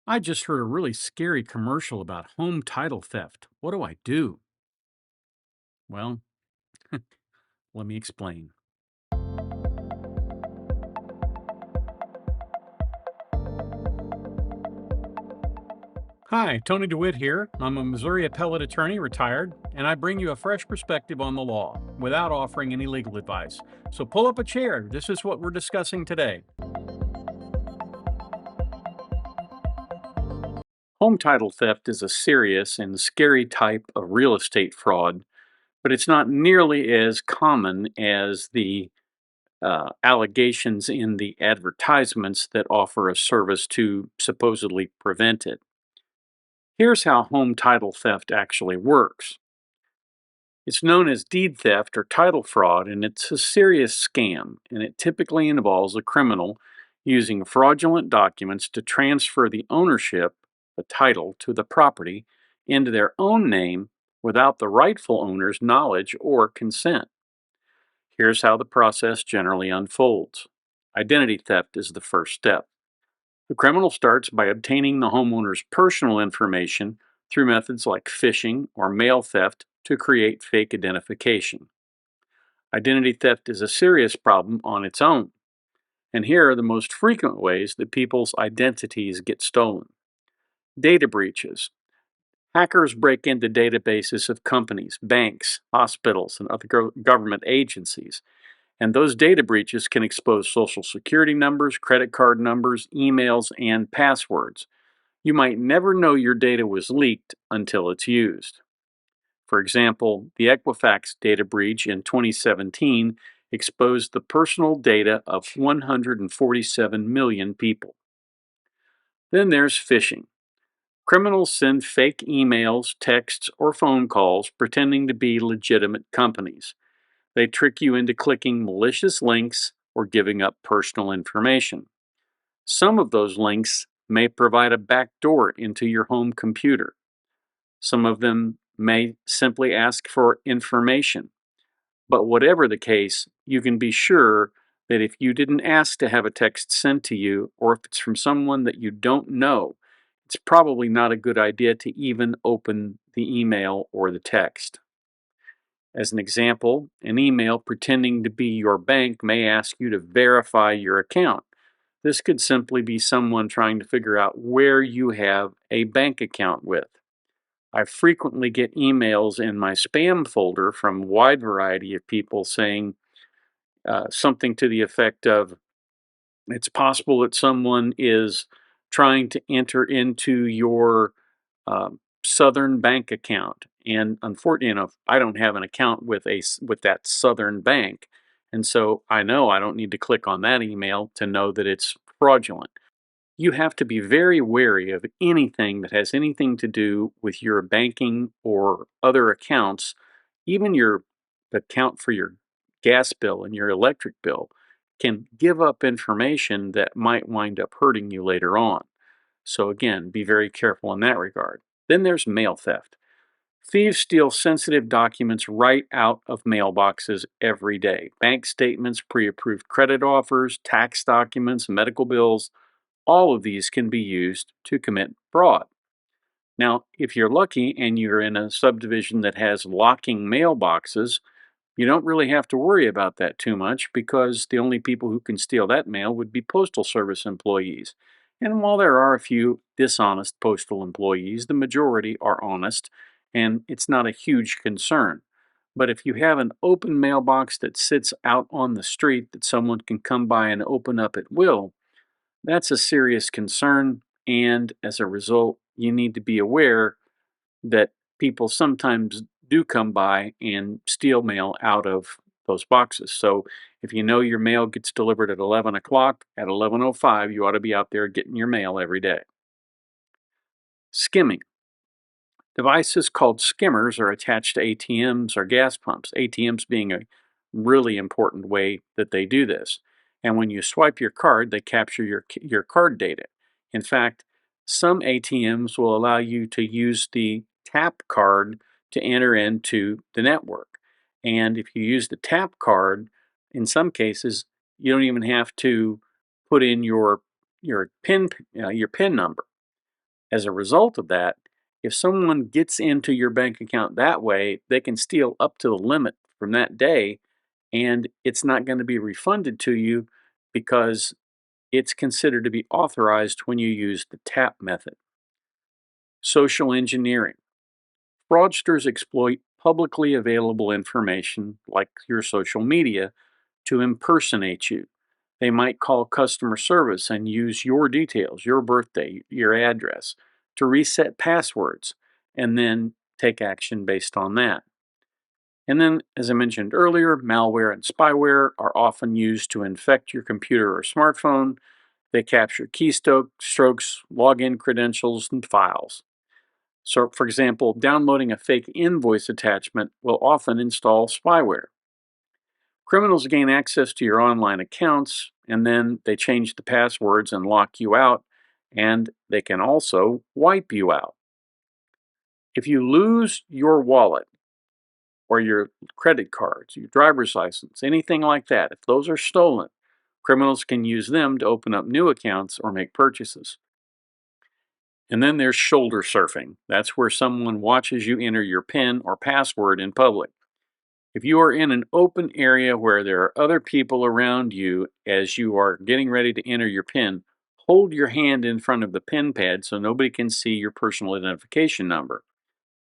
I just heard a really scary commercial about home title theft. What do I do? Well, let me explain. Hi, Tony DeWitt here. I'm a Missouri appellate attorney, retired, and I bring you a fresh perspective on the law without offering any legal advice. So pull up a chair. This is what we're discussing today. Home title theft is a serious and scary type of real estate fraud, but it's not nearly as common as the allegations in the advertisements that offer a service to supposedly prevent it. Here's how home title theft actually works. It's known as deed theft or title fraud, and it's a serious scam, and it typically involves a criminal using fraudulent documents to transfer the ownership, the title to the property, into their own name without the rightful owner's knowledge or consent. Here's how the process generally unfolds. Identity theft is the first step. The criminal starts by obtaining the homeowner's personal information through methods like phishing or mail theft to create fake identification. Identity theft is a serious problem on its own, and here are the most frequent ways that people's identities get stolen. Data breaches. Hackers break into databases of companies, banks, hospitals, and other government agencies. And those data breaches can expose social security numbers, credit card numbers, emails, and passwords. You might never know your data was leaked until it's used. For example, the Equifax data breach in 2017 exposed the personal data of 147 million people. Then there's phishing. Criminals send fake emails, texts, or phone calls pretending to be legitimate companies. They trick you into clicking malicious links or giving up personal information. Some of those links may provide a backdoor into your home computer. Some of them may simply ask for information. But whatever the case, you can be sure that if you didn't ask to have a text sent to you, or if it's from someone that you don't know, it's probably not a good idea to even open the email or the text. As an example, an email pretending to be your bank may ask you to verify your account. This could simply be someone trying to figure out where you have a bank account with. I frequently get emails in my spam folder from a wide variety of people saying something to the effect of, it's possible that someone is trying to enter into your Southern bank account, and unfortunately, I don't have an account with that Southern bank, and so I know I don't need to click on that email to know that it's fraudulent. You have to be very wary of anything that has anything to do with your banking or other accounts, even your account for your gas bill and your electric bill can give up information that might wind up hurting you later on. So, again, be very careful in that regard. Then there's mail theft. Thieves steal sensitive documents right out of mailboxes every day. Bank statements, pre approved credit offers, tax documents, medical bills, all of these can be used to commit fraud. Now, if you're lucky and you're in a subdivision that has locking mailboxes, you don't really have to worry about that too much because the only people who can steal that mail would be Postal Service employees. And while there are a few dishonest postal employees, the majority are honest, and it's not a huge concern. But if you have an open mailbox that sits out on the street that someone can come by and open up at will, that's a serious concern, and as a result, you need to be aware that people sometimes do come by and steal mail out of those boxes. So if you know your mail gets delivered at 11 o'clock, at 11:05, you ought to be out there getting your mail every day. Skimming. Devices called skimmers are attached to ATMs or gas pumps, ATMs being a really important way that they do this. And when you swipe your card, they capture your card data. In fact, some ATMs will allow you to use the tap card to enter into the network. And if you use the tap card, in some cases, you don't even have to put in your PIN number. As a result of that, if someone gets into your bank account that way, they can steal up to the limit from that day, and it's not going to be refunded to you because it's considered to be authorized when you use the TAP method. Social engineering. Fraudsters exploit publicly available information, like your social media, to impersonate you. They might call customer service and use your details, your birthday, your address, to reset passwords, and then take action based on that. And then, as I mentioned earlier, malware and spyware are often used to infect your computer or smartphone. They capture keystrokes, login credentials, and files. So, for example, downloading a fake invoice attachment will often install spyware. Criminals gain access to your online accounts, and then they change the passwords and lock you out, and they can also wipe you out. If you lose your wallet or your credit cards, your driver's license, anything like that, if those are stolen, criminals can use them to open up new accounts or make purchases. And then there's shoulder surfing. That's where someone watches you enter your PIN or password in public. If you are in an open area where there are other people around you as you are getting ready to enter your PIN, hold your hand in front of the PIN pad so nobody can see your personal identification number.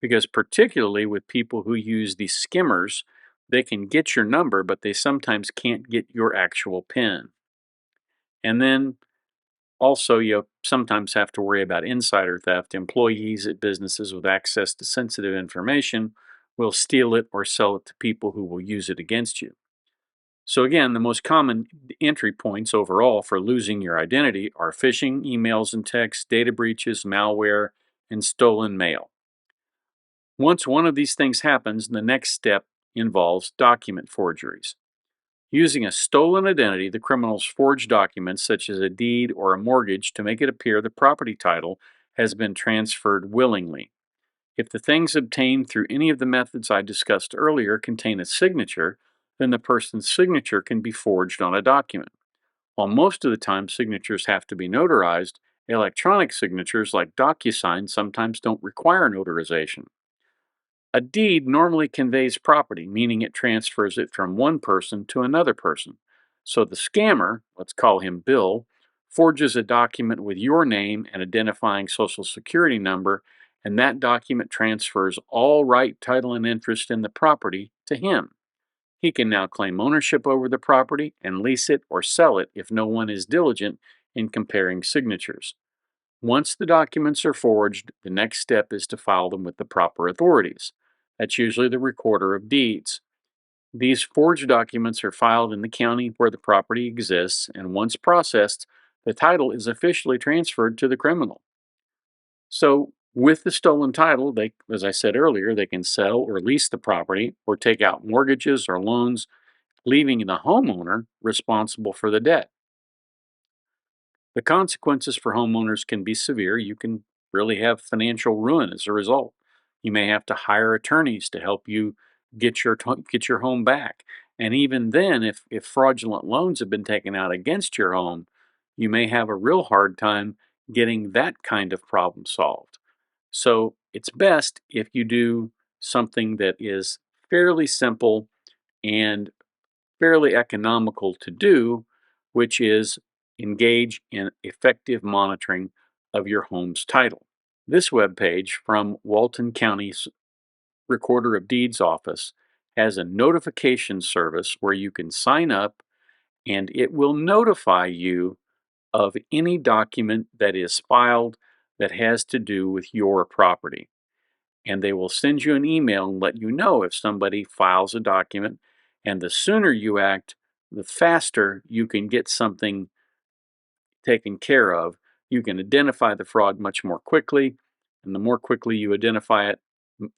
Because, particularly with people who use these skimmers, they can get your number, but they sometimes can't get your actual PIN. And then also, you sometimes have to worry about insider theft. Employees at businesses with access to sensitive information will steal it or sell it to people who will use it against you. So, again, the most common entry points overall for losing your identity are phishing, emails and texts, data breaches, malware, and stolen mail. Once one of these things happens, the next step involves document forgeries. Using a stolen identity, the criminals forge documents such as a deed or a mortgage to make it appear the property title has been transferred willingly. If the things obtained through any of the methods I discussed earlier contain a signature, then the person's signature can be forged on a document. While most of the time signatures have to be notarized, electronic signatures like DocuSign sometimes don't require notarization. A deed normally conveys property, meaning it transfers it from one person to another person. So the scammer, let's call him Bill, forges a document with your name and identifying social security number, and that document transfers all right, title, and interest in the property to him. He can now claim ownership over the property and lease it or sell it if no one is diligent in comparing signatures. Once the documents are forged, the next step is to file them with the proper authorities. That's usually the recorder of deeds. These forged documents are filed in the county where the property exists, and once processed, the title is officially transferred to the criminal. So, with the stolen title, they, as I said earlier, they can sell or lease the property or take out mortgages or loans, leaving the homeowner responsible for the debt. The consequences for homeowners can be severe. You can really have financial ruin as a result. You may have to hire attorneys to help you get your home back. And even then, if fraudulent loans have been taken out against your home, you may have a real hard time getting that kind of problem solved. So it's best if you do something that is fairly simple and fairly economical to do, which is engage in effective monitoring of your home's title. This webpage from Walton County's Recorder of Deeds office has a notification service where you can sign up and it will notify you of any document that is filed that has to do with your property. And they will send you an email and let you know if somebody files a document. And the sooner you act, the faster you can get something taken care of. You can identify the fraud much more quickly. And the more quickly you identify it,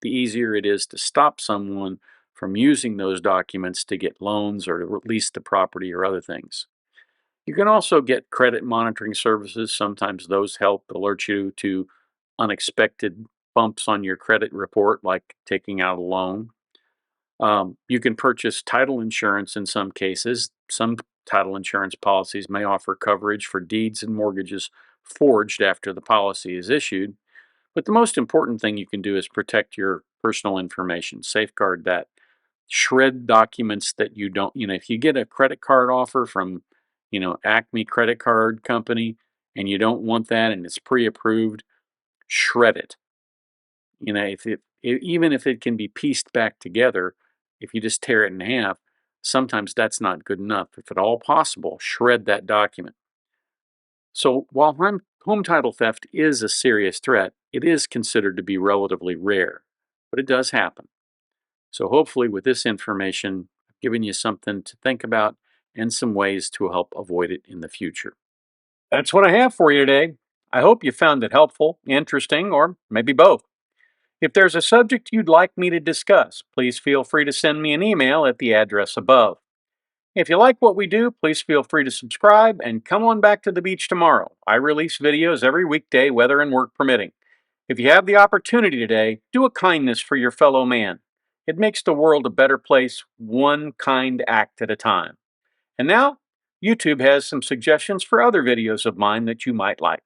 the easier it is to stop someone from using those documents to get loans or to lease the property or other things. You can also get credit monitoring services. Sometimes those help alert you to unexpected bumps on your credit report, like taking out a loan. You can purchase title insurance in some cases. Some title insurance policies may offer coverage for deeds and mortgages forged after the policy is issued. But the most important thing you can do is protect your personal information, safeguard that. Shred documents that you don't, if you get a credit card offer from, Acme Credit Card Company and you don't want that and it's pre approved, shred it. Even if it can be pieced back together, if you just tear it in half, sometimes that's not good enough. If at all possible, shred that document. So while home title theft is a serious threat, it is considered to be relatively rare, but it does happen. So hopefully with this information, I've given you something to think about and some ways to help avoid it in the future. That's what I have for you today. I hope you found it helpful, interesting, or maybe both. If there's a subject you'd like me to discuss, please feel free to send me an email at the address above. If you like what we do, please feel free to subscribe and come on back to the beach tomorrow. I release videos every weekday, weather and work permitting. If you have the opportunity today, do a kindness for your fellow man. It makes the world a better place, one kind act at a time. And now, YouTube has some suggestions for other videos of mine that you might like.